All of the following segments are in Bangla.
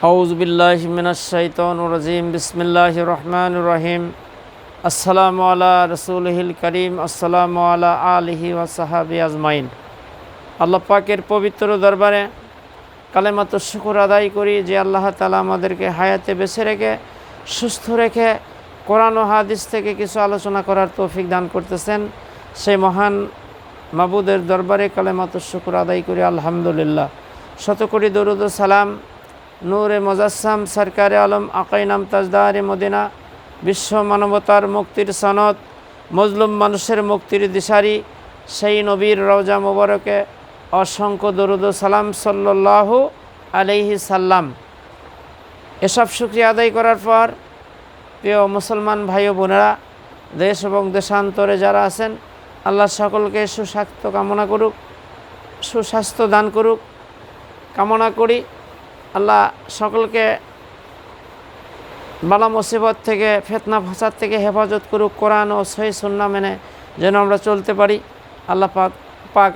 আউযু বিল্লাহি মিনাশ শাইতানির রাজিম। বিসমিল্লাহির রহমানির রহিম। আসসালামু আলা রাসূলিহিল কারীম। আসসালামু আলা আলিহি ওয়া সাহবিহি আজমাইন। আল্লাহ পাকের পবিত্র দরবারে কালেমাতুশ শুকর আদায় করি যে আল্লাহ তাআলা আমাদেরকে হায়াতে বেঁচে রেখে সুস্থ রেখে কোরআন ও হাদিস থেকে কিছু আলোচনা করার তৌফিক দান করতেছেন। সেই মহান মাবুদের দরবারে কালেমাতুশ শুকর আদায় করি আলহামদুলিল্লাহ। শতকোটি দরুদ ও সালাম নূরে মুজাসসাম সরকারে আলম আকাইনাম তাজদারে মদিনা, বিশ্ব মানবতার মুক্তির সনদ, মজলুম মানুষের মুক্তির দিশারি সেই নবীর রওজা মুবারকে অসংখ্য দরুদ ও সালাম সাল্লাল্লাহু আলাইহি সাল্লাম। এসব শুকরিয়া আদায় করার পর প্রিয় মুসলমান ভাই ও বোনেরা, দেশ এবং দেশান্তরে যারা আছেন, আল্লাহ সকলকে সুস্বাস্থ্য কামনা করুক, সুস্বাস্থ্য দান করুক কামনা করি। আল্লাহ সকলকে বালা মুসিবত থেকে, ফিতনা ফাসাদ থেকে হেফাজত করুক। কোরআন ও সহিহ সুন্নাহ মেনে যেন আমরা চলতে পারি। আল্লাহ পাক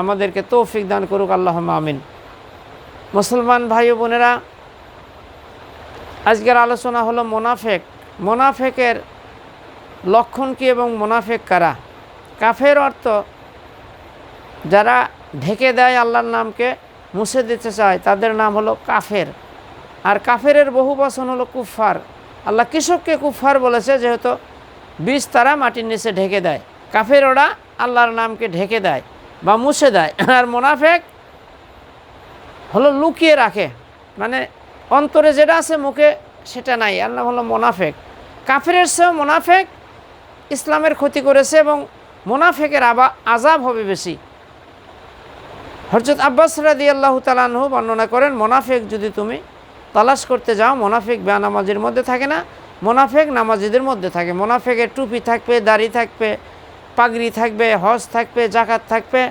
আমাদেরকে তৌফিক দান করুক, আল্লাহুম্মা আমিন। মুসলমান ভাই ও বোনেরা, আজকের আলোচনা হলো মুনাফিক। মুনাফিকের লক্ষণ কী এবং মুনাফিক কারা? কাফের অর্থ যারা ঢেকে দেয় আল্লাহর নামকে, মুছে দিতে চায়, তাদের নাম হলো কাফের। আর কাফেরের বহু বচন হলো কুফফার। আল্লাহ কৃষককে কুফফার বলেছে, যেহেতু বীজ তারা মাটির নিচে ঢেকে দেয়। কাফের ওরা আল্লাহর নামকে ঢেকে দেয় বা মুছে দেয়। আর মুনাফিক হলো লুকিয়ে রাখে, মানে অন্তরে যেটা আছে মুখে সেটা নাই। আল্লাহ হলো মুনাফিক। কাফেরের চেয়েও মুনাফিক ইসলামের ক্ষতি করেছে এবং মুনাফিকের আযাব হবে বেশি। হযরত আব্বাস রাদিয়াল্লাহু তাআলা আনহু বর্ণনা করেন, মুনাফিক যদি তুমি তালাশ করতে যাও, মুনাফিক বেনামাজির মধ্যে থাকে না, মুনাফিক নামাজিদের মধ্যে থাকে। মুনাফিকের টুপি থাকবে, দাড়ি থাকবে, পাগড়ি থাকবে, হজ থাকবে, যাকাত থাকবে,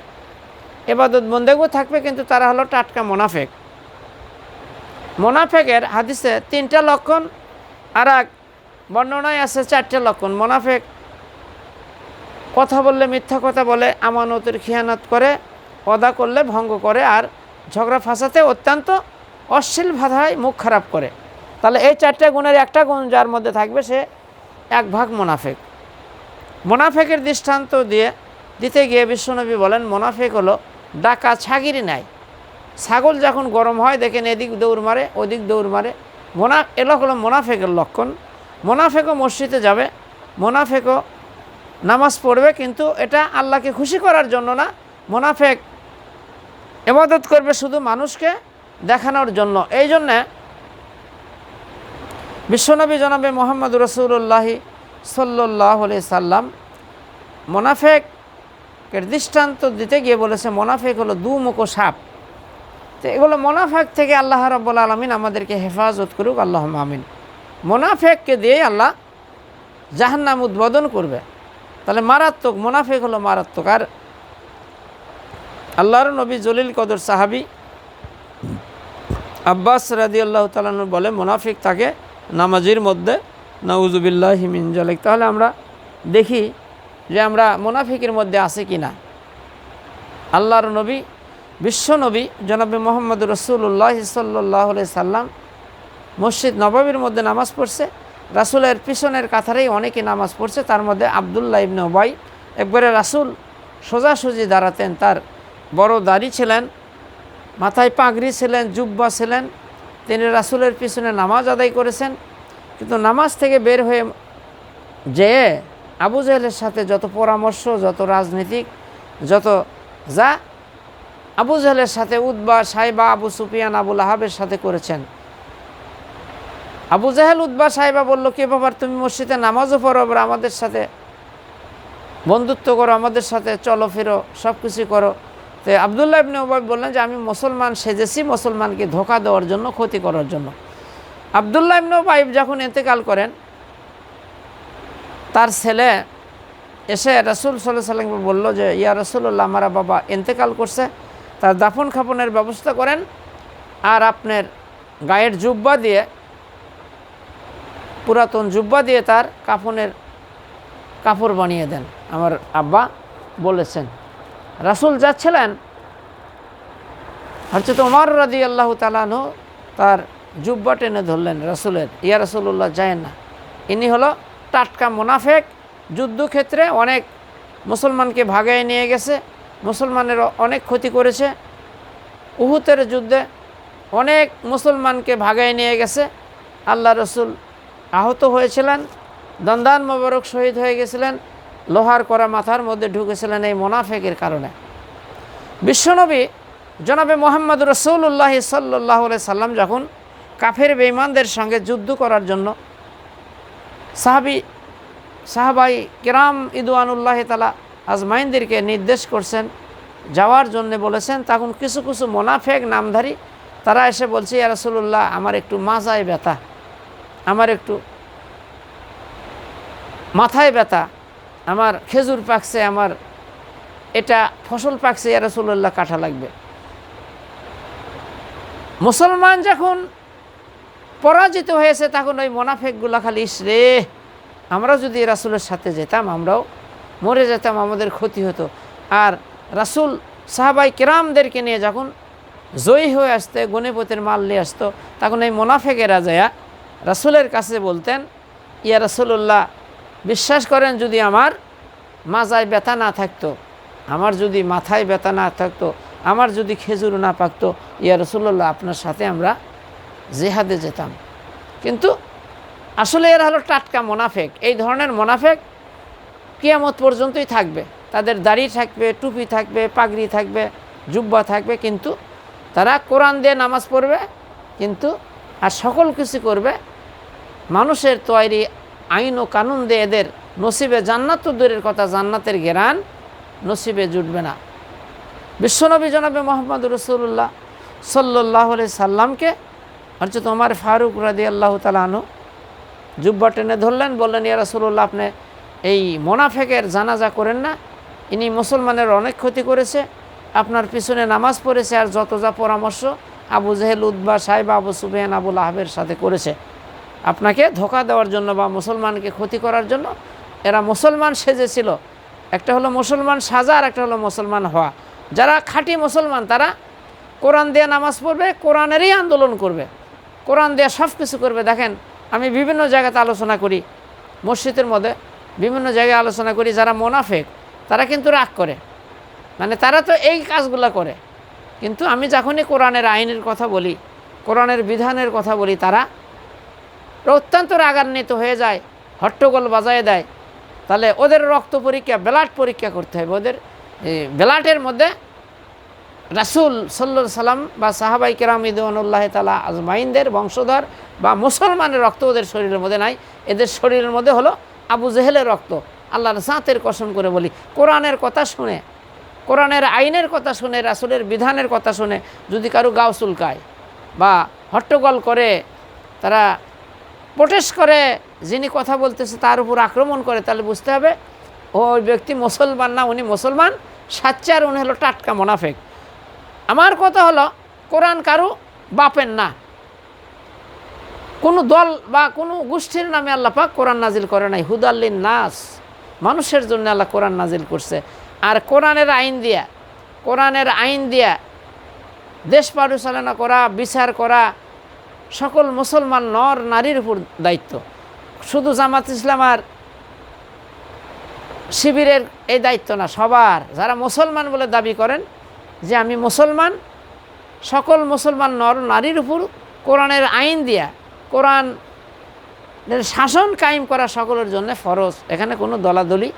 ইবাদত বন্দেগী থাকবে, কিন্তু তারা হলো টাটকা মুনাফিক। মুনাফিকের হাদিসে 3টা লক্ষণ, আর এক বর্ণনায় আছে 4টা লক্ষণ। মুনাফিক কথা বললে মিথ্যা কথা বলে, আমানতের খিয়ানত করে, ওয়াদা করলে ভঙ্গ করে, আর ঝগড়া ফাসাতে অত্যন্ত অশ্লীল ভাষায় মুখ খারাপ করে। তাহলে এই 4টা গুণের একটা গুণ যার মধ্যে থাকবে, সে 1 ভাগ মুনাফিক। মুনাফিকের দৃষ্টান্ত দিতে গিয়ে বিশ্বনবী বলেন, মুনাফিক হলো ডাকা ছাগিরি নাই। ছাগল যখন গরম হয় দেখেন এদিক দৌড় মারে, ওদিক দৌড় মারে। এলো হলো মুনাফিকের লক্ষণ। মুনাফিকও মসজিদে যাবে, মুনাফিকও নামাজ পড়বে, কিন্তু এটা আল্লাহকে খুশি করার জন্য না। মুনাফিক ইবাদত করবে শুধু মানুষকে দেখানোর জন্য। এই জন্যে বিশ্বনবী জনাবে মুহাম্মদ রাসূলুল্লাহ সাল্লাল্লাহু আলাইহি সাল্লাম মুনাফিকের দৃষ্টান্ত দিতে গিয়ে বলেছে, মুনাফিক হলো দুমুখো সাপ। তো এগুলো মুনাফিক থেকে আল্লাহ রাব্বুল আলামিন আমাদেরকে হেফাজত করুক, আল্লাহুম্মা আমিন। মুনাফিককে দিয়ে আল্লাহ জাহান্নাম উদ্বোধন করবে। তাহলে মারাত্মক, মুনাফিক হলো মারাত্মক। আর আল্লাহর নবী জলিল কদর সাহাবী আব্বাস রাদিয়াল্লাহু তাআলা আনহু বলে, মুনাফিক থাকে নামাজির মধ্যে, নাউযু বিল্লাহি মিন যালিক। তাহলে আমরা দেখি যে আমরা মুনাফিকের মধ্যে আছে কি না। আল্লাহর নবী, বিশ্ব নবী জনাবে মুহাম্মদ রাসূলুল্লাহ সাল্লাল্লাহু আলাইহি সাল্লাম মসজিদ নববীর মধ্যে নামাজ পড়ছে। রাসূলের পিছনের কাতারেই অনেকে নামাজ পড়ছে। তার মধ্যে আব্দুল্লাহ ইবনে উবাই, একবারে রাসূল সোজাসুজি দাঁড়াতেন, তার বড় দাড়ি ছিলেন, মাথায় পাগড়ি ছিলেন, জুব্বা ছিলেন। তিনি রাসূলের পিছনে নামাজ আদায় করেছেন। কিন্তু নামাজ থেকে বের হয়ে যেয়ে আবু জেহেলের সাথে যত পরামর্শ, যত রাজনীতিক, যত যা আবু জেহেলের সাথে, উতবা, সাইবা, আবু সুফিয়ান, আবু লাহাবের সাথে করেছেন। আবু জেহেল, উতবা, সাইবা বলল, কি ব্যাপার, তুমি মসজিদে নামাজও পড়ো, আবার আমাদের সাথে বন্ধুত্ব করো, আমাদের সাথে চলো ফেরো, সব কিছু করো। তো আব্দুল্লাহ ইবনে উবাই বললেন যে আমি মুসলমান সেজেছি মুসলমানকে ধোঁকা দেওয়ার জন্য, ক্ষতি করার জন্য। আব্দুল্লাহ ইবনে উবাই যখন ইন্তেকাল করেন, তার ছেলে এসে রাসূল সাল্লাল্লাহু আলাইহি ওয়াসাল্লামকে বলল যে, ইয়া রাসূলুল্লাহ, আমার বাবা ইন্তেকাল করছে, তার দাফন খাফনের ব্যবস্থা করেন, আর আপনার গায়ের জুব্বা দিয়ে, পুরাতন জুব্বা দিয়ে তার কাপড় বানিয়ে দেন। আমার আব্বা বলেছেন। রাসূল যাচ্ছিলেন, হযরত ওমর রাদিয়াল্লাহু তাআলা আনহু তার জুব্বা টেনে ধরলেন রাসূলের, ইয়া রাসূলুল্লাহ যায় না। ইনি হলো টাটকা মুনাফিক, যুদ্ধক্ষেত্রে অনেক মুসলমানকে ভাগায় নিয়ে গেছে, মুসলমানের অনেক ক্ষতি করেছে। উহুদের যুদ্ধে অনেক মুসলমানকে ভাগায় নিয়ে গেছে। আল্লাহ রসুল আহত হয়েছিলেন, দন্দান মোবারক শহীদ হয়ে গেছিলেন, লোহার করা মাথার মধ্যে ঢুকেছিলেন এই মুনাফিকের কারণে। বিশ্বনবী জনাবে মুহাম্মদ রাসূলুল্লাহ সাল্লাল্লাহু আলাইহি সাল্লাম যখন কাফের বেঈমানদের সঙ্গে যুদ্ধ করার জন্য সাহাবাই কিরাম ইদওয়ানুল্লাহ তাআলা আজমাইনদেরকে নির্দেশ করছেন, যাওয়ার জন্য বলেছেন, তখন কিছু কিছু মুনাফিক নামধারী তারা এসে বলছে, ইয়া রাসূলুল্লাহ আমার একটু মাজায় ব্যথা, আমার একটু মাথায় ব্যথা, আমার খেজুর পাকছে, আমার এটা ফসল পাকছে, ইয়া রাসূলুল্লাহ কাটা লাগবে। মুসলমান যখন পরাজিত হয়েছে তখন ওই মুনাফিকগুলা খালি ইসরে আমরা যদি রাসূলের সাথে যেতাম আমরাও মরে যেতাম, আমাদের ক্ষতি হতো। আর রাসূল সাহাবাই কিরামদেরকে নিয়ে যখন জয়ী হয়ে আসতে গনিমতের মাল নিয়ে আসতো তখন এই মুনাফিকেরা যায়া রাসূলের কাছে বলতেন, ইয়া রাসূলুল্লাহ বিশ্বাস করেন যদি আমার মাজায় ব্যথা না থাকতো, আমার যদি মাথায় ব্যথা না থাকতো, আমার যদি খেজুর না পাকতো, ইয়া রাসূলুল্লাহ আপনার সাথে আমরা জিহাদে যেতাম। কিন্তু আসলে এরা হলো টাটকা মুনাফিক। এই ধরনের মুনাফিক কিয়ামত পর্যন্তই থাকবে, তাদের দাড়ি থাকবে, টুপি থাকবে, পাগড়ি থাকবে, জুব্বা থাকবে, কিন্তু তারা কোরআন দিয়ে নামাজ পড়বে, কিন্তু আর সকল কিছু করবে মানুষের তৈরি আইন ও কানুন দিয়ে। এদের নসিবে জান্নাত তো দূরের কথা, জান্নাতের ঘেরান নসিবে জুটবে না। বিশ্বনবী জনাবে মুহাম্মদ রাসূলুল্লাহ সাল্লাল্লাহু আলাইহি সাল্লামকে হযরত ওমর ফারুক রাদিয়াল্লাহু তাআলা আনহু জুব্বা টেনে ধরলেন, বললেন, ইয়া রাসূলুল্লাহ আপনি এই মুনাফিকের জানাজা করেন না, ইনি মুসলমানের অনেক ক্ষতি করেছে, আপনার পিছনে নামাজ পড়েছে, আর যত যা পরামর্শ আবু জেহেল, উতবা, সাইবা, আবু সুফিয়ান, আবু লাহাবের সাথে করেছে আপনাকে ধোঁকা দেওয়ার জন্য বা মুসলমানকে ক্ষতি করার জন্য। এরা মুসলমান সেজেছিল, একটা হলো মুসলমান সাজা আর একটা হলো মুসলমান হওয়া। যারা খাঁটি মুসলমান তারা কোরআন দিয়ে নামাজ পড়বে, কোরআনেরই আন্দোলন করবে, কোরআন দিয়ে সব কিছু করবে। দেখেন আমি বিভিন্ন জায়গাতে আলোচনা করি, মসজিদের মধ্যে বিভিন্ন জায়গায় আলোচনা করি, যারা মুনাফিক তারা কিন্তু রাগ করে, মানে তারা তো এই কাজগুলো করে, কিন্তু আমি যখনই কোরআনের আইনের কথা বলি, কোরআনের বিধানের কথা বলি, তারা অত্যন্ত রাগান্বিত হয়ে যায়, হট্টগোল বাজায় দেয়। তাহলে ওদের রক্ত পরীক্ষা, ব্লাড পরীক্ষা করতে হবে। ওদের ব্লাডের মধ্যে রাসূল সাল্লাল্লাহু আলাইহি সাল্লাম বা সাহাবাই কিরাম রিদওয়ানুল্লাহি তাআলা আজমাইনদের বংশধর বা মুসলমানের রক্ত ওদের শরীরের মধ্যে নাই। এদের শরীরের মধ্যে হলো আবু জেহেলের রক্ত। আল্লাহর জাতের কসম করে বলি, কোরআনের কথা শুনে, কোরআনের আইনের কথা শুনে, রাসূলের বিধানের কথা শুনে যদি কারো গাও চুলকায় বা হট্টগোল করে, তারা প্রোটেস্ট করে, যিনি কথা বলতেছে তার উপর আক্রমণ করে, তাহলে বুঝতে হবে ওই ব্যক্তি মুসলমান না, উনি মুসলমান সাচ্চা, আর উনি হলো টাটকা মুনাফিক। আমার কথা হলো কোরআন কারো বাপের না, কোনো দল বা কোনো গোষ্ঠীর নামে আল্লাহ পাক কোরআন নাজিল করে নাই। হুদাল্লিন নাস, মানুষের জন্য আল্লাহ কোরআন নাজিল করছে। আর কোরআনের আইন দিয়া দেশ পরিচালনা করা, বিচার করা সকল মুসলমান নর নারীর উপর দায়িত্ব। শুধু জামাত ইসলাম আর শিবিরের এই দায়িত্ব না, সবার, যারা মুসলমান বলে দাবি করেন যে আমি মুসলমান, সকল মুসলমান নর নারীর উপর কোরআনের আইন দিয়া কোরআনের শাসন কায়েম করা সকলের জন্য ফরজ। এখানে কোনো দলাদলি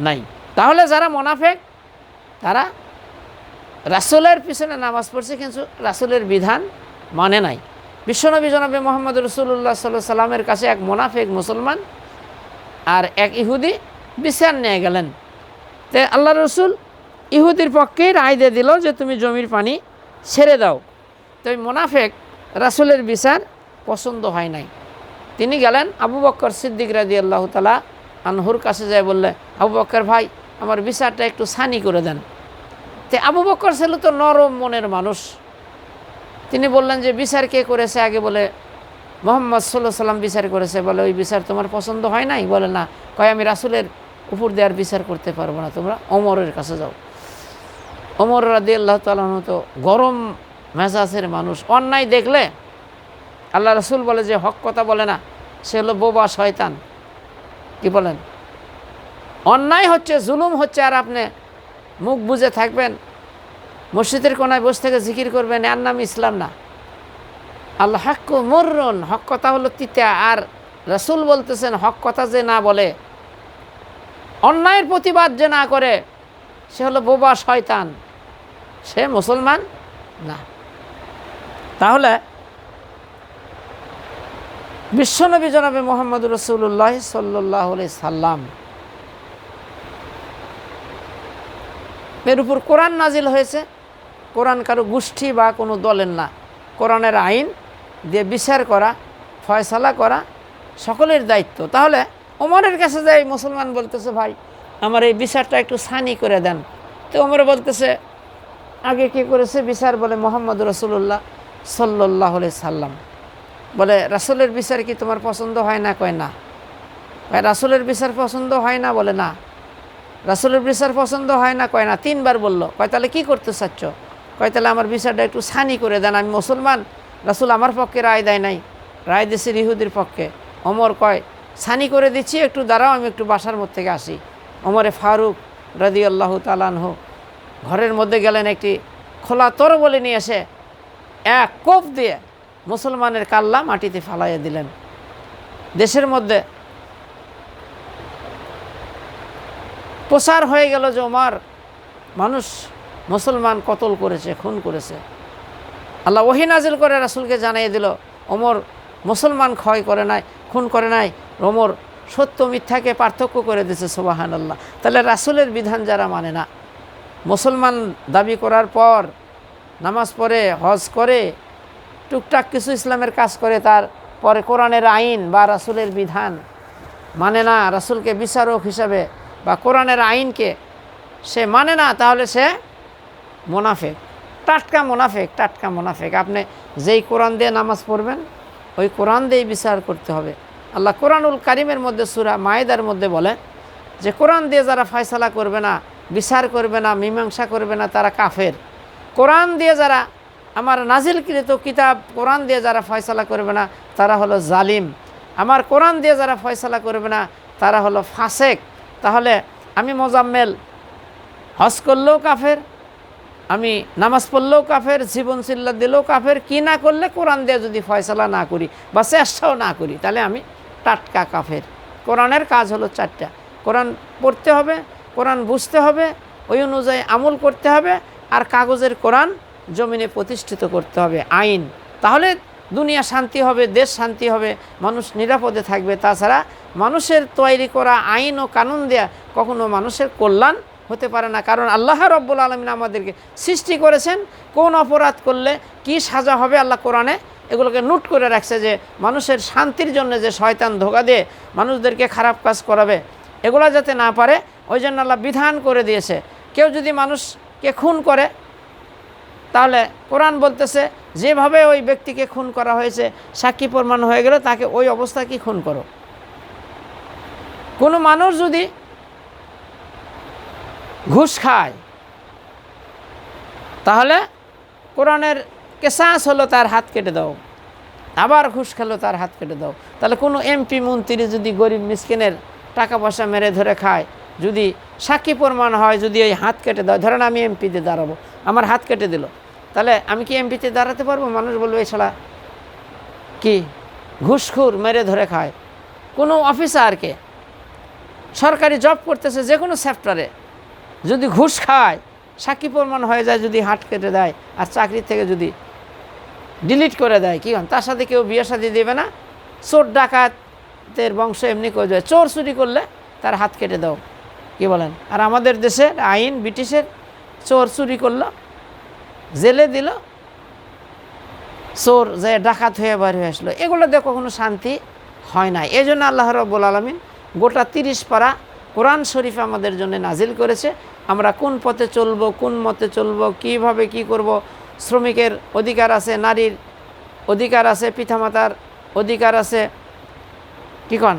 নাই। তাহলে যারা মুনাফিক তারা রাসূলের পিছনে নামাজ পড়ছে কিন্তু রাসূলের বিধান মানে নাই। বিশ্বনবী জনাবে মুহাম্মদ রাসূলুল্লাহ সাল্লাল্লাহু আলাইহি সাল্লামের কাছে এক মুনাফিক মুসলমান আর এক ইহুদি বিচার নিয়ে গেলেন। তে আল্লাহ রসুল ইহুদির পক্ষেই রায় দিয়ে দিল যে তুমি জমির পানি ছেড়ে দাও। তো ওই মুনাফিক রাসূলের বিচার পছন্দ হয় নাই। তিনি গেলেন আবু বকর সিদ্দিক রাদিয়াল্লাহু তাআলা আনহুর কাছে যায়, বললে, আবু বকর ভাই আমার বিচারটা একটু সানি করে দেন। তে আবু বকর ছিল তো নরম মনের মানুষ, তিনি বললেন যে বিচার কে করেছে? আগে বলে মুহাম্মদ সাল্লাল্লাহু আলাইহি সাল্লাম বিচার করেছে। বলে ওই বিচার তোমার পছন্দ হয় নাই? বলে না। কয় আমি রাসূলের উপর দেওয়ার বিচার করতে পারবো না, তোমরা ওমরের কাছে যাও। ওমর রাদিয়াল্লাহু তাআলা তো গরম মেজাজের মানুষ, অন্যায় দেখলে আল্লাহ রসুল বলে যে হক কথা বলে না সে হলো বোবা শয়তান। কি বলেন? অন্যায় হচ্ছে, জুলুম হচ্ছে, আর আপনি মুখ বুজে থাকবেন, মসজিদের কোনায় বসে থেকে জিকির করবেন, এর নাম ইসলাম না। আল্লাহ হাক্কু মুররুন, হক কথা হলো তিতা। আর রসুল বলতেছেন হক কথা যে না বলে, অন্যায়ের প্রতিবাদ যে না করে, সে হলো বোবা শয়তান, সে মুসলমান না। তাহলে বিশ্বনবী জনাবে মুহাম্মদুর রাসূলুল্লাহ সাল্লাল্লাহু আলাইহি সাল্লাম এর উপর কোরআন নাজিল হয়েছে। কোরআন কারো গোষ্ঠী বা কোনো দলের না। কোরআনের আইন দিয়ে বিচার করা, ফয়সালা করা সকলের দায়িত্ব। তাহলে ওমরের কাছে যাই মুসলমান বলতেছে, ভাই আমার এই বিচারটা একটু সানি করে দেন। তো ওমর বলতেছে, আগে কি করেছে বিচার? বলে মুহাম্মদ রাসূলুল্লাহ সাল্লাল্লাহু আলাইহি সাল্লাম। বলে রাসূলের বিচার কি তোমার পছন্দ হয় না? কয় না। ভাই রাসূলের বিচার পছন্দ হয় না? বলে না। রাসূলের বিচার পছন্দ হয় না? কয় না। তিনবার বলল। কয় তাহলে কী করতে চাচ্ছ? কয় তাহলে আমার বিচারটা একটু সানি করে দেন, আমি মুসলমান, রাসূল আমার পক্ষে রায় দেয় নাই, রায় দিয়েছে ইহুদির পক্ষে। ওমর কয় সানি করে দিচ্ছি, একটু দাঁড়াও, আমি একটু বাসার মধ্যে থেকে আসি। ওমরে ফারুক রাদিয়াল্লাহু তাআলা আনহু ঘরের মধ্যে গেলেন, একটি খোলা তরবারি নিয়ে এসে এক কোপ দিয়ে মুসলমানের কাল্লা মাটিতে ফালাইয়া দিলেন। দেশের মধ্যে প্রচার হয়ে গেল যে ওমর মানুষ মুসলমান কতল করেছে, খুন করেছে। আল্লাহ ওহী নাজিল করে রাসূলকে জানিয়ে দিল, ওমর মুসলমান ক্ষয় করে নাই, খুন করে নাই, ওমর সত্য মিথ্যাকে পার্থক্য করে দিয়েছে। সুবহানাল্লাহ। তাহলে রাসূলের বিধান যারা মানে না, মুসলমান দাবি করার পর নামাজ পড়ে, হজ করে, টুকটাক কিছু ইসলামের কাজ করে, তার পরে কোরআনের আইন বা রাসূলের বিধান মানে না, রাসূলকে বিচারক হিসাবে বা কোরআনের আইনকে সে মানে না, তাহলে সে মুনাফিক, টাটকা মুনাফিক, টাটকা মুনাফিক। আপনি যেই কোরআন দিয়ে নামাজ পড়বেন ওই কোরআন দিয়েই বিচার করতে হবে। আল্লাহ কোরআনুল কারিমের মধ্যে সূরা মায়েদার মধ্যে বলে যে কোরআন দিয়ে যারা ফয়সালা করবে না, বিচার করবে না, মীমাংসা করবে না, তারা কাফের। কোরআন দিয়ে যারা, আমার নাজিলকৃত কিতাব কোরআন দিয়ে যারা ফয়সালা করবে না, তারা হলো জালিম। আমার কোরআন দিয়ে যারা ফয়সালা করবে না, তারা হলো ফাসেক। তাহলে আমি মোজাম্মেল হজ করলেও কাফের, আমি নামাজ পড়লেও কাফের, জীবন চিল্লা দিলেও কাফের, কি না করলে কোরআন দিয়ে যদি ফয়সালা না করি বা চেষ্টাও না করি, তাহলে আমি টাটকা কাফের। কোরআনের কাজ হলো চারটা: কোরআন পড়তে হবে, কোরআন বুঝতে হবে, ওই অনুযায়ী আমল করতে হবে, আর কাগজের কোরআন জমিনে প্রতিষ্ঠিত করতে হবে আইন। তাহলে দুনিয়া শান্তি হবে, দেশ শান্তি হবে, মানুষ নিরাপদে থাকবে। তাছাড়া মানুষের তৈরি করা আইন ও কানুন দেয়া কখনো মানুষের কল্যাণ হতে পারে না। কারণ আল্লাহ রাব্বুল আলামিন আমাদেরকে সৃষ্টি করেছেন, কোন অপরাধ করলে কি সাজা হবে আল্লাহ কোরআনে এগুলোকে নোট করে রাখছে, যে মানুষের শান্তির জন্য যে শয়তান ধোঁকা দিয়ে মানুষদেরকে খারাপ কাজ করাবে, এগুলো যাতে না পারে, ওই জন্য আল্লাহ বিধান করে দিয়েছে। কেউ যদি মানুষকে খুন করে, তাহলে কোরআন বলতেছে যেভাবে ওই ব্যক্তিকে খুন করা হয়েছে, সাক্ষী প্রমাণ হয়ে গেল, তাকে ওই অবস্থাকেই খুন করো। কোনো মানুষ যদি ঘুষ খায়, তাহলে কোরআনের কেসাস হলো তার হাত কেটে দাও। আবার ঘুষ খেলো, তার হাত কেটে দাও। তাহলে কোনো এমপি মন্ত্রী যদি গরিব মিসকিনের টাকা পয়সা মেরে ধরে খায়, যদি সাক্ষী প্রমাণ হয়, যদি ওই হাত কেটে দাও, ধরেন আমি এমপিতে দাঁড়াবো, আমার হাত কেটে দিল, তাহলে আমি কি এমপিতে দাঁড়াতে পারবো? মানুষ বলবে এই শালা কি ঘুষখোর, মেরে ধরে খায়। কোনো অফিসারকে সরকারি জব করতেছে যে কোনো সেক্টরে, যদি ঘুষ খায়, সাক্ষী প্রমাণ হয়ে যায়, যদি হাত কেটে দেয় আর চাকরি থেকে যদি ডিলিট করে দেয়, কি তার সাথে কেউ বিয়ে শাদী দেবে না? চোর ডাকাতের বংশ এমনি করে যায়, চোর চুরি করলে তার হাত কেটে দাও। কি বলেন? আর আমাদের দেশের আইন ব্রিটিশের, চোর চুরি করলো জেলে দিল, চোর যে ডাকাত হয়ে বার হয়ে আসলো, এগুলো দিয়ে কখনো শান্তি হয় না। এই জন্য আল্লাহ রাব্বুল আলামিন গোটা 30 পারা কোরআন শরীফ আমাদের জন্য নাজিল করেছে। আমরা কোন পথে চলবো, কোন মতে চলবো, কিভাবে কি করব। শ্রমিকের অধিকার আছে, নারীর অধিকার আছে, পিতামাতার অধিকার আছে, কি কন,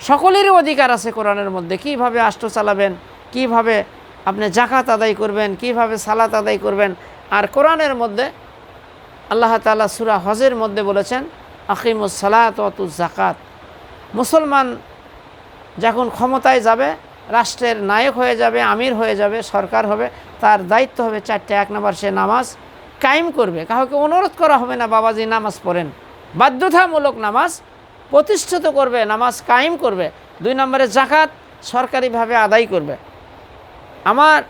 সকলেরই অধিকার আছে কোরআনের মধ্যে। কিভাবে রাষ্ট্র চালাবেন, কিভাবে আপনি জাকাত আদায় করবেন, কিভাবে সালাত আদায় করবেন। আর কোরআনের মধ্যে আল্লাহ তাআলা সূরা হজের মধ্যে বলেছেন, আকিমুস সালাত ওয়া আতুজ যাকাত। মুসলমান যখন ক্ষমতায় যাবে, রাষ্ট্রের নায়ক হয়ে যাবে, আমির হয়ে যাবে, সরকার হবে, তার দায়িত্ব হবে চারটে। 1 নম্বর, সে নামাজ কায়েম করবে। কাউকে অনুরোধ করা হবে না বাবাজি নামাজ পড়েন, বাধ্যতামূলক নামাজ প্রতিষ্ঠিত করবে, নামাজ কায়েম করবে। 2 নম্বরে যাকাত সরকারিভাবে আদায় করবে। আমার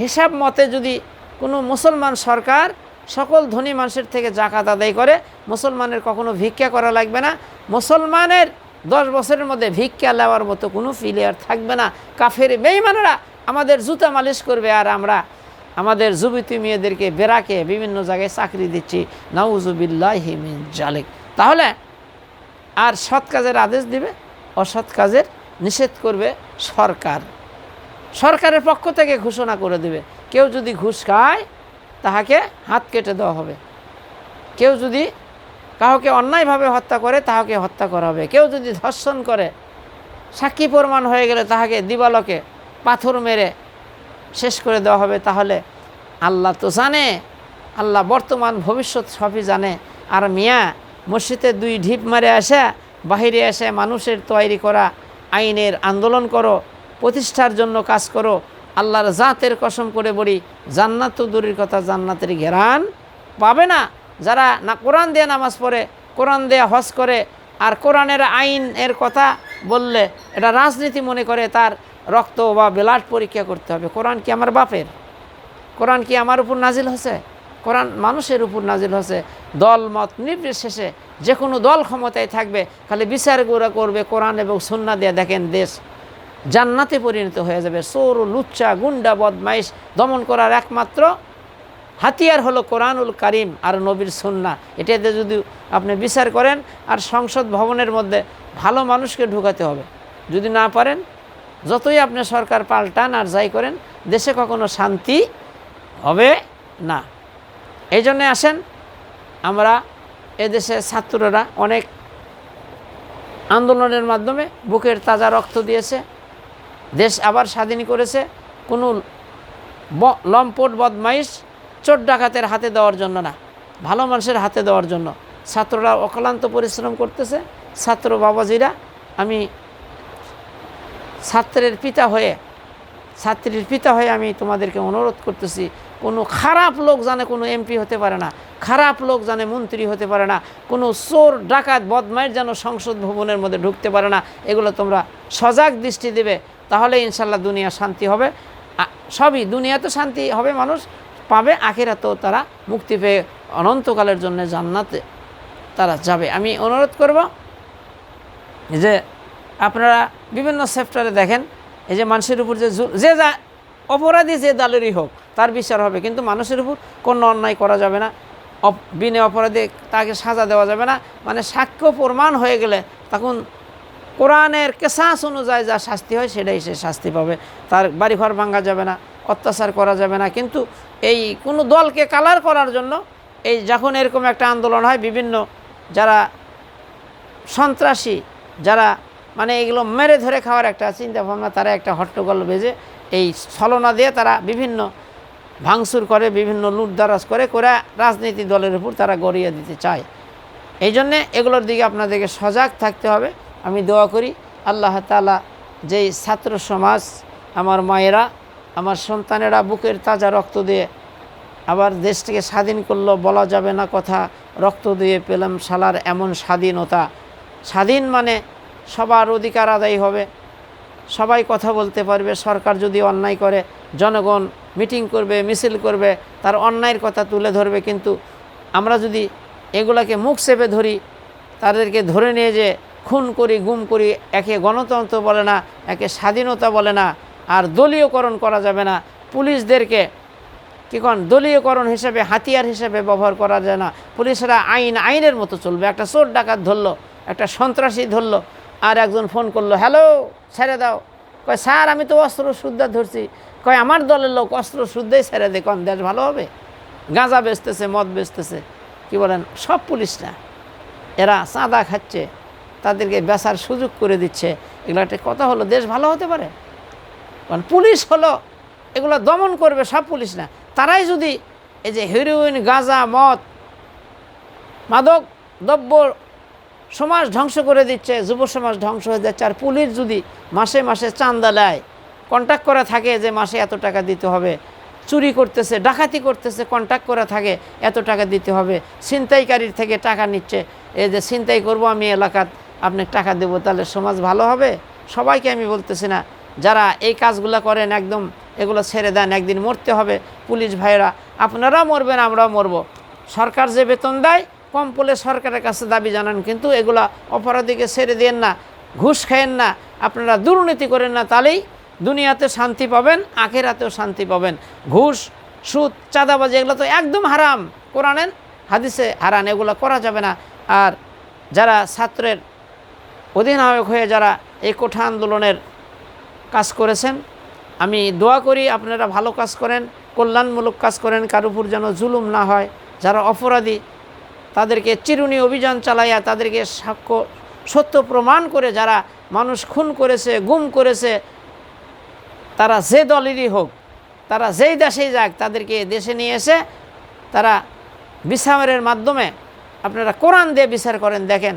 হিসাব মতে যদি কোনো মুসলমান সরকার সকল ধনী মানুষের থেকে যাকাত আদায় করে, মুসলমানের কখনো ভিক্ষা করা লাগবে না। মুসলমানের 10 বছরের মধ্যে ভিক্ষা নেওয়ার মতো কোনো ফিলিয়ার থাকবে না। কাফের বেঈমানরা আমাদের জুতা মালিশ করবে, আর আমরা আমাদের যুবতী মেয়েদেরকে বেরাকে বিভিন্ন জায়গায় চাকরি দিচ্ছি। নাউজুবিল্লাহি মিন জালিক। তাহলে আর সৎ কাজের আদেশ দিবে, অসৎ কাজের নিষেধ করবে সরকার। সরকারের পক্ষ থেকে ঘোষণা করে দেবে, কেউ যদি ঘুষ খায় তাহাকে হাত কেটে দেওয়া হবে, কেউ যদি কাউকে অন্যায়ভাবে হত্যা করে তাহাকে হত্যা করা হবে, কেউ যদি ধর্ষণ করে সাক্ষী প্রমাণ হয়ে গেলে তাহাকে দিবালোকে পাথর মেরে শেষ করে দেওয়া হবে। তাহলে আল্লাহ তো জানে, আল্লাহ বর্তমান ভবিষ্যৎ সবই জানে। আর মিয়া মসজিদে 2 ঢিপ মারে আসে, বাহিরে এসে মানুষের তৈরি করা আইনের আন্দোলন করো, প্রতিষ্ঠার জন্য কাজ করো। আল্লাহর জাতের কসম করে বলি, জান্নাত তো দূরের কথা, জান্নাতের ঘেরান পাবে না যারা না কোরআন দিয়ে নামাজ পড়ে, কোরআন দিয়ে হজ করে, আর কোরআনের আইনের কথা বললে এটা রাজনীতি মনে করে, তার রক্ত বা ব্লাড পরীক্ষা করতে হবে। কোরআন কি আমার বাপের? কোরআন কি আমার উপর নাজিল হয়েছে? কোরআন মানুষের উপর নাজিল হয়েছে। দল মত নির্বিশেষে যে কোনো দল ক্ষমতায় থাকবে, খালি বিচার করবে কোরআন এবং সুন্নাহ দিয়ে, দেখেন দেশ জান্নাতে পরিণত হয়ে যাবে। চোর, লুচ্চা, গুন্ডা, বদমাইশ দমন করার একমাত্র হাতিয়ার হলো কোরআনুল কারিম আর নবীর সুন্নাহ। এটাতে যদি আপনি বিচার করেন, আর সংসদ ভবনের মধ্যে ভালো মানুষকে ঢুকাতে হবে। যদি না পারেন, যতই আপনি সরকার পাল্টান আর যাই করেন, দেশে কখনো শান্তি হবে না। এই জন্যে আসেন, আমরা এদেশে ছাত্ররা অনেক আন্দোলনের মাধ্যমে বুকের তাজা রক্ত দিয়েছে, দেশ আবার স্বাধীন করেছে। কোনো লম্পট বদমাইশ চোর ডাকাতের হাতে দেওয়ার জন্য না, ভালো মানুষের হাতে দেওয়ার জন্য ছাত্ররা অক্লান্ত পরিশ্রম করতেছে। ছাত্র বাবাজিরা, আমি ছাত্রীর পিতা হয়ে আমি তোমাদেরকে অনুরোধ করতেছি, কোনো খারাপ লোক জানে কোনো এমপি হতে পারে না, খারাপ লোক জানে মন্ত্রী হতে পারে না, কোনো চোর ডাকাত বদমাইশ যেন সংসদ ভবনের মধ্যে ঢুকতে পারে না। এগুলো তোমরা সজাগ দৃষ্টি দেবে, তাহলে ইনশাল্লাহ দুনিয়া শান্তি হবে। সবই দুনিয়াতে শান্তি হবে, মানুষ পাবে, আখিরাতেও তারা মুক্তি পেয়ে অনন্তকালের জন্য জান্নাতে তারা যাবে। আমি অনুরোধ করব যে আপনারা বিভিন্ন সেক্টরে দেখেন, এই যে মানুষের উপর যে যা অপরাধী যে দলেরই হোক তার বিচার হবে, কিন্তু মানুষের উপর কোনো অন্যায় করা যাবে না, বিনা অপরাধে তাকে সাজা দেওয়া যাবে না। মানে সাক্ষ্য প্রমাণ হয়ে গেলে তখন কোরআনের কেসাস অনুযায়ী যা শাস্তি হয় সেটাই সে শাস্তি পাবে। তার বাড়িঘর ভাঙা যাবে না, অত্যাচার করা যাবে না। কিন্তু এই কোনো দলকে কালার করার জন্য এই যখন এরকম একটা আন্দোলন হয়, বিভিন্ন যারা সন্ত্রাসী, যারা মানে এগুলো মেরে ধরে খাওয়ার একটা চিন্তা ভাবনা, তারা একটা হট্টগোল বেজে এই ছলনা দিয়ে তারা বিভিন্ন ভাঙচুর করে, বিভিন্ন লুটদারাজ করে রাজনীতি দলের উপর তারা গড়িয়ে দিতে চায়। এই জন্যে এগুলোর দিকে আপনাদেরকে সজাগ থাকতে হবে। আমি দোয়া করি আল্লাহ তাআলা যেই ছাত্র সমাজ, আমার মায়েরা, আমার সন্তানেরা বুকের তাজা রক্ত দিয়ে আবার দেশটাকে স্বাধীন করলো, বলা যাবে না কথা, রক্ত দিয়ে পেলাম শালার এমন স্বাধীনতা। স্বাধীন মানে সবার অধিকার আদায় হবে, সবাই কথা বলতে পারবে। সরকার যদি অন্যায় করে, জনগণ মিটিং করবে, মিছিল করবে, তার অন্যায়ের কথা তুলে ধরবে। কিন্তু আমরা যদি এগুলাকে মুখ চেপে ধরি, তাদেরকে ধরে নিয়ে যে খুন করি, গুম করি, একে গণতন্ত্র বলে না, একে স্বাধীনতা বলে না। আর দলীয়করণ করা যাবে না, পুলিশদেরকে দলীয়করণ হিসেবে, হাতিয়ার হিসেবে ব্যবহার করা যায় না। পুলিশরা আইনের মতো চলবে। একটা চোর ডাকাত ধরলো, একটা সন্ত্রাসী ধরলো, আর একজন ফোন করলো, হ্যালো ছেড়ে দাও। কয় স্যার আমি তো অস্ত্র শুদ্ধা ধরছি। কয় আমার দলের লোক অস্ত্র শুদ্ধই ছেড়ে দে, কোন দেশ ভালো হবে? গাঁজা বেচতেছে, মদ বেচতেছে, কি বলেন, সব পুলিশ না, এরা চাঁদা খাচ্ছে, তাদেরকে বেচার সুযোগ করে দিচ্ছে। এগুলো একটা কথা হলো, দেশ ভালো হতে পারে? কারণ পুলিশ হলো এগুলো দমন করবে, সব পুলিশ না। তারাই যদি এই যে হেরোইন, গাঁজা, মদ, মাদক দ্রব্য সমাজ ধ্বংস করে দিচ্ছে, যুব সমাজ ধ্বংস হয়ে যাচ্ছে। আর পুলিশ যদি মাসে মাসে চাঁদা নেয়, কন্ট্যাক্ট করা থাকে যে মাসে এত টাকা দিতে হবে, চুরি করতেছে, ডাকাতি করতেছে, কন্ট্যাক্ট করা থাকে এত টাকা দিতে হবে, ছিনতাইকারীর থেকে টাকা নিচ্ছে, এই যে ছিনতাই করব আমি এলাকাত, আপনি টাকা দেবো, তাহলে সমাজ ভালো হবে? সবাইকে আমি বলতেছি না, যারা এই কাজগুলো করেন একদম এগুলো ছেড়ে দেন, একদিন মরতে হবে। পুলিশ ভাইরা আপনারাও মরবেন, আমরাও মরব। সরকার যে বেতন দেয় কম পড়লে সরকারের কাছে দাবি জানান, কিন্তু এগুলা অপরাধীকে ছেড়ে দেন না, ঘুষ খায়েন না, আপনারা দুর্নীতি করেন না, তাহলেই দুনিয়াতে শান্তি পাবেন, আখিরাতেও শান্তি পাবেন। ঘুষ, সুদ, চাঁদাবাজি এগুলো তো একদম হারাম, কোরআনের হাদিসে হারাম, এগুলো করা যাবে না। আর যারা ছাত্রের অধিনায়ক হয়ে যারা এই কোঠা আন্দোলনের কাজ করেছেন, আমি দোয়া করি আপনারা ভালো কাজ করেন, কল্যাণমূলক কাজ করেন, কারোর উপর যেন জুলুম না হয়। যারা অপরাধী তাদেরকে চিরুনি অভিযান চালাইয়া তাদেরকে সাক্ষ্য সত্য প্রমাণ করে, যারা মানুষ খুন করেছে, গুম করেছে, তারা যে দলেরই হোক, তারা যেই দেশেই যাক, তাদেরকে দেশে নিয়ে এসে তারা বিচারের মাধ্যমে আপনারা কোরআন দিয়ে বিচার করেন, দেখেন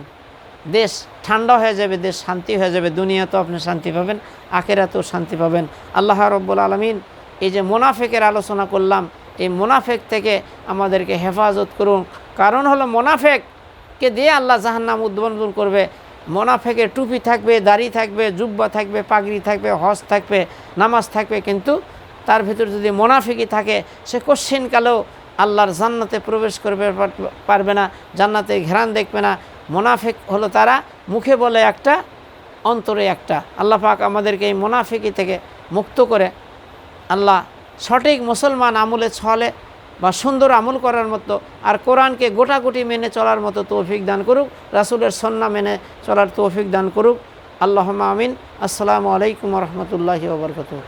দেশ ঠান্ডা হয়ে যাবে, দেশ শান্তি হয়ে যাবে, দুনিয়াতেও আপনি শান্তি পাবেন, আখিরাতেও শান্তি পাবেন। আল্লাহ রাব্বুল আলামিন এই যে মুনাফিকের আলোচনা করলাম, এই মুনাফিক থেকে আমাদেরকে হেফাজত করুন। কারণ হলো মুনাফিককে দিয়ে আল্লাহ জাহান্নাম উদ্বোধন করবে। মুনাফিকের টুপি থাকবে, দাড়ি থাকবে, জুব্বা থাকবে, পাগড়ি থাকবে, হজ থাকবে, নামাজ থাকবে, কিন্তু তার ভিতর যদি মুনাফিকই থাকে, সে কোশ্চিনকালেও আল্লাহর জান্নাতে প্রবেশ করবে পারবে না, জান্নাতে ঘ্রাণ দেখবে না। মুনাফিক হলো তারা মুখে বলে একটা, অন্তরে একটা। আল্লাহ পাক আমাদেরকে এই মুনাফিকি থেকে মুক্ত করে আল্লাহ সঠিক মুসলমান আমলে চলে বা সুন্দর আমল করার মতো, আর কোরআনকে গোটাগুটি মেনে চলার মতো তৌফিক দান করুক, রাসূলের সুন্নাহ মেনে চলার তৌফিক দান করুক। আল্লাহুম্মা আমিন। আসসালামু আলাইকুম ওয়া রাহমাতুল্লাহি ওয়া বারাকাতুহু।